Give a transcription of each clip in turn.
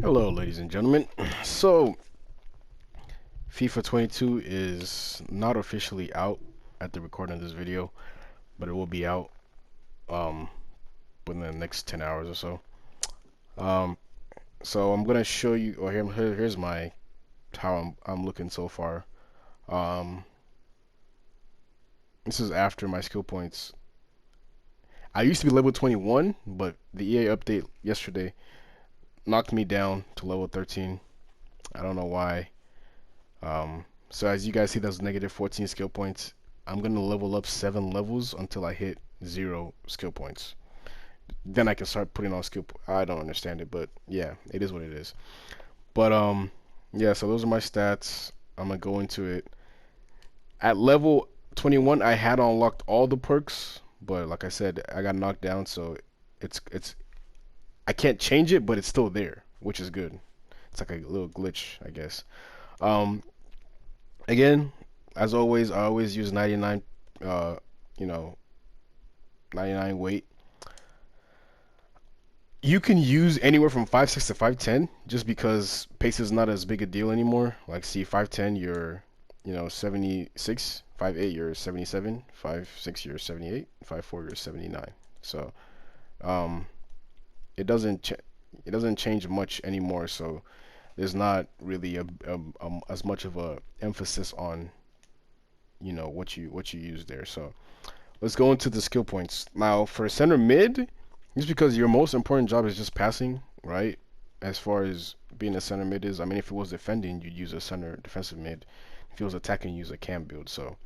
Hello, ladies and gentlemen. So, FIFA 22 is not officially out at the recording of this video, but it will be out um, within the next 10 hours or so. Um, so I'm gonna show you, or here's my how I'm looking so far. Um, this is after my skill points. I used to be level 21, but the EA update yesterday knocked me down to level 13. I don't know why. So as you guys see, that's negative 14 skill points. I'm gonna level up 7 levels until I hit 0 skill points. Then I can start putting on I don't understand it, but yeah, it is what it is. But yeah. So those are my stats. I'm gonna go into it. At level 21, I had unlocked all the perks, but like I said, I got knocked down, so it's I can't change it, but it's still there, which is good. It's like a little glitch, I guess. Um, Again, as always, I always use 99, you know, 99 weight. You can use anywhere from 5'6" to 5'10", just because pace is not as big a deal anymore. Like, see, 5'10", you're, 76, 5'8", you're 77, 5'6", you're 78, 5'4", you're 79. So, um, it doesn't it doesn't change much anymore. So, there's not really as much of a emphasis on what you use there. So let's go into the skill points. Now for center mid, just because your most important job is just passing, right? As far as being a center mid is, I mean, if it was defending, you'd use a center defensive mid. If it was attacking, you use a cam build. So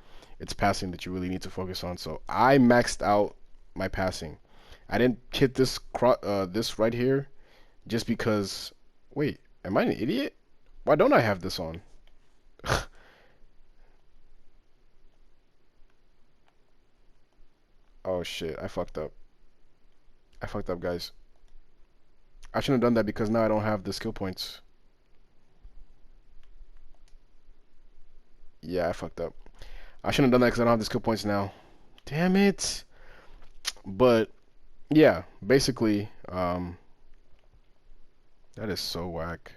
it's passing that you really need to focus on. So I maxed out my passing. I didn't hit this right here just because. Wait, am I an idiot? Why don't I have this on? Oh shit, I fucked up. I fucked up, guys. I shouldn't have done that because now I don't have the skill points. Yeah, I fucked up. I shouldn't have done that because I don't have the skill points now. Damn it. But yeah, basically, that is so whack.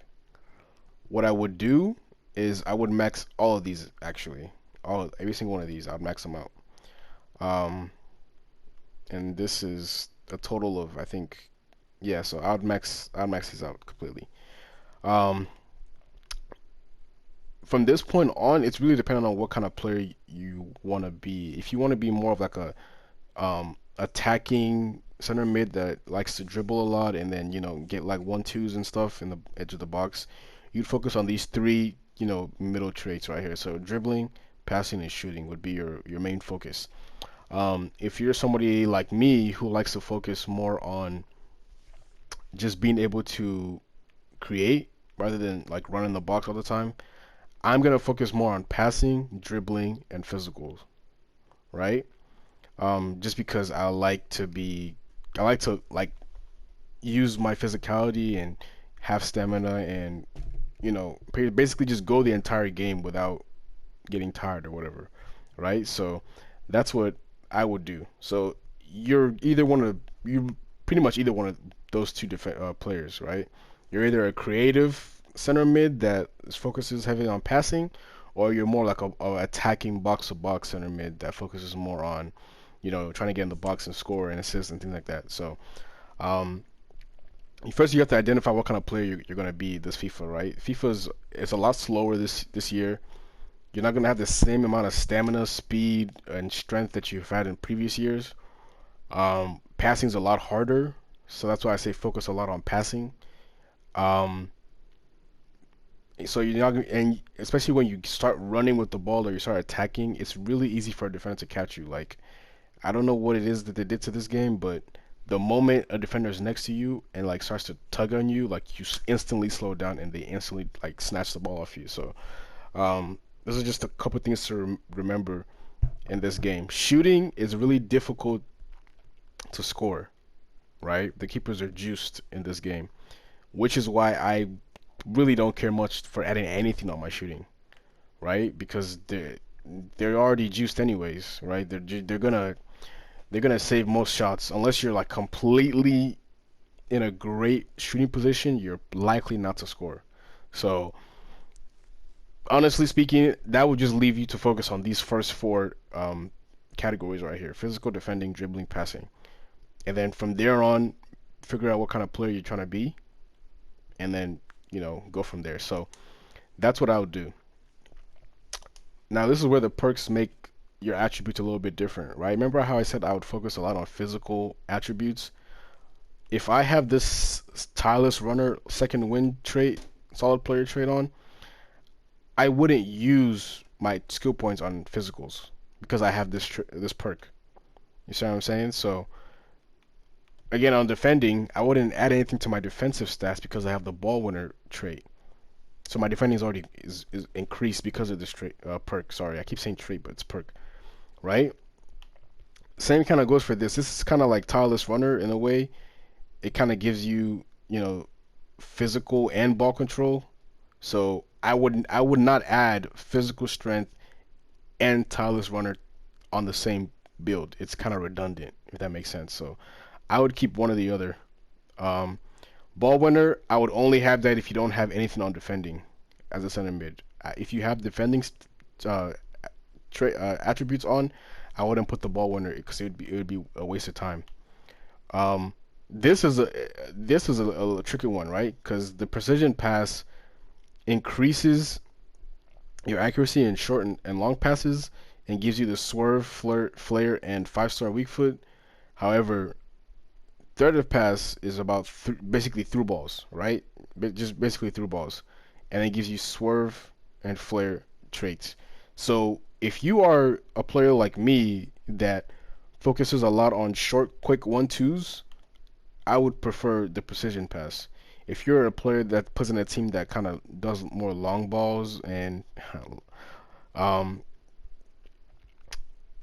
What I would do is I would max all of these actually. Every single one of these, I'd max them out. Um, and this is a total of I think, yeah. So I'd max these out completely. Um, from this point on, it's really dependent on what kind of player you want to be. If you want to be more of like a attacking center mid that likes to dribble a lot and then get like 1-2s and stuff in the edge of the box, you'd focus on these three middle traits right here. So dribbling, passing, and shooting would be your main focus. If you're somebody like me who likes to focus more on just being able to create rather than like running the box all the time, I'm gonna focus more on passing, dribbling, and physicals, right? Just because I like to like use my physicality and have stamina and basically just go the entire game without getting tired or whatever, right? So that's what I would do. So you're pretty much either one of those two players, right? You're either a creative center mid that focuses heavily on passing, or you're more like a attacking box to box center mid that focuses more on trying to get in the box and score and assist and things like that. So um, first you have to identify what kind of player you're going to be this FIFA, right? It's a lot slower this year. You're not going to have the same amount of stamina, speed, and strength that you've had in previous years. Passing's a lot harder, so that's why I say focus a lot on passing. Um, so you're not gonna, and especially when you start running with the ball or you start attacking, it's really easy for a defender to catch you. Like, I don't know what it is that they did to this game, but the moment a defender is next to you and like starts to tug on you, like you instantly slow down and they instantly like snatch the ball off you. So this is just a couple things to remember in this game. Shooting is really difficult to score, right? The keepers are juiced in this game, which is why I really don't care much for adding anything on my shooting, right? Because they're already juiced anyways, right? They're gonna save most shots unless you're like completely in a great shooting position, you're likely not to score. So honestly speaking, that would just leave you to focus on these first four categories right here: physical, defending, dribbling, passing. And then from there on, figure out what kind of player you're trying to be, and then, go from there. So that's what I would do. Now, this is where the perks make your attributes a little bit different, right? Remember how I said I would focus a lot on physical attributes? If I have this tireless runner second wind trait, solid player trait on, I wouldn't use my skill points on physicals because I have this perk. You see what I'm saying? So again, on defending, I wouldn't add anything to my defensive stats because I have the ball winner trait. So my defending is increased because of this trait, perk. Sorry, I keep saying trait, but it's perk, right? Same kind of goes for this. This is kind of like tireless runner in a way. It kind of gives you, physical and ball control. So I would not add physical strength and tireless runner on the same build. It's kind of redundant, if that makes sense. So I would keep one or the other. Um, Ball winner, I would only have that if you don't have anything on defending as a center mid. If you have defending attributes on, I wouldn't put the ball winner because it would be a waste of time. Um, this is a tricky one, right? Because the precision pass increases your accuracy in short and long passes and gives you the swerve, flare, and 5-star weak foot. However, threaded pass is about basically through balls, right? Just basically through balls, and it gives you swerve and flare traits. So if you are a player like me that focuses a lot on short, quick 1-2s, I would prefer the precision pass. If you're a player that puts in a team that kind of does more long balls and um,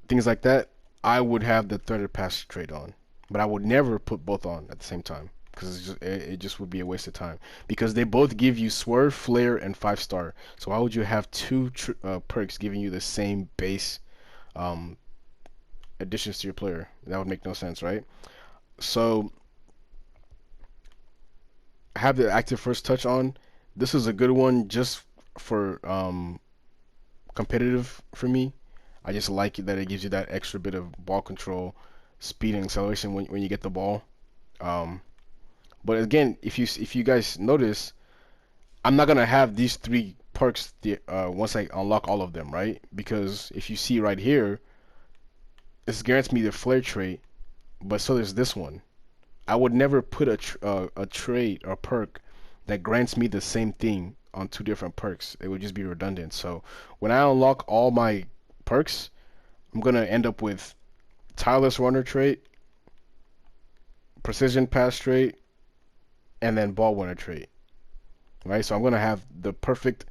things like that, I would have the threaded pass trait on. But I would never put both on at the same time because it just would be a waste of time because they both give you swerve, flare, and 5-star. So why would you have two perks giving you the same base um, additions to your player? That would make no sense, right? So have the active first touch on. This is a good one just for competitive for me. I just like it that it gives you that extra bit of ball control, speed, and acceleration when you get the ball. Um, but again, if you guys notice, I'm not gonna have these three perks once I unlock all of them, right? Because if you see right here, this guarantees me the flare trait, but so there's this one. I would never put a trait or perk that grants me the same thing on two different perks. It would just be redundant. So when I unlock all my perks, I'm gonna end up with tireless runner trait, precision pass trait, and then ball winner trait. Right? So I'm gonna have the perfect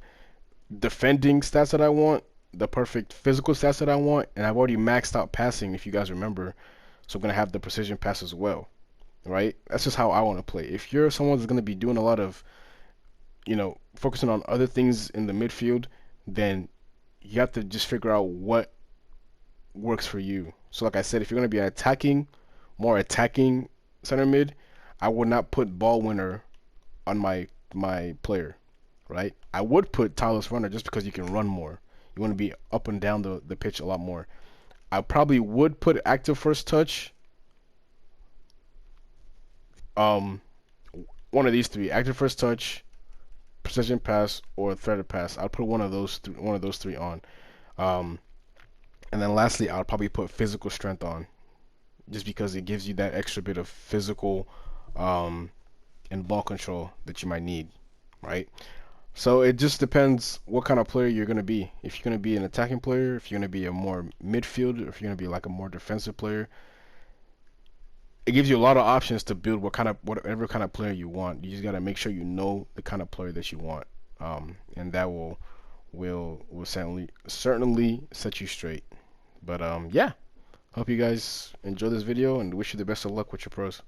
defending stats that I want, the perfect physical stats that I want, and I've already maxed out passing if you guys remember. So I'm gonna have the precision pass as well. Right? That's just how I want to play. If you're someone that's gonna be doing a lot of, focusing on other things in the midfield, then you have to just figure out what works for you. So like I said, if you're going to be more attacking center mid, I would not put ball winner on my player, right? I would put tireless runner just because you can run more. You want to be up and down the pitch a lot more. I probably would put active first touch. Um, one of these three: active first touch, precision pass, or threaded pass. I'll put one of those three on. Um, and then lastly, I'll probably put physical strength on, just because it gives you that extra bit of physical and ball control that you might need, right? So it just depends what kind of player you're going to be. If you're going to be an attacking player, if you're going to be a more midfield, if you're going to be like a more defensive player, it gives you a lot of options to build whatever kind of player you want. You just got to make sure you know the kind of player that you want, and that will certainly set you straight. But yeah, hope you guys enjoy this video and wish you the best of luck with your pros.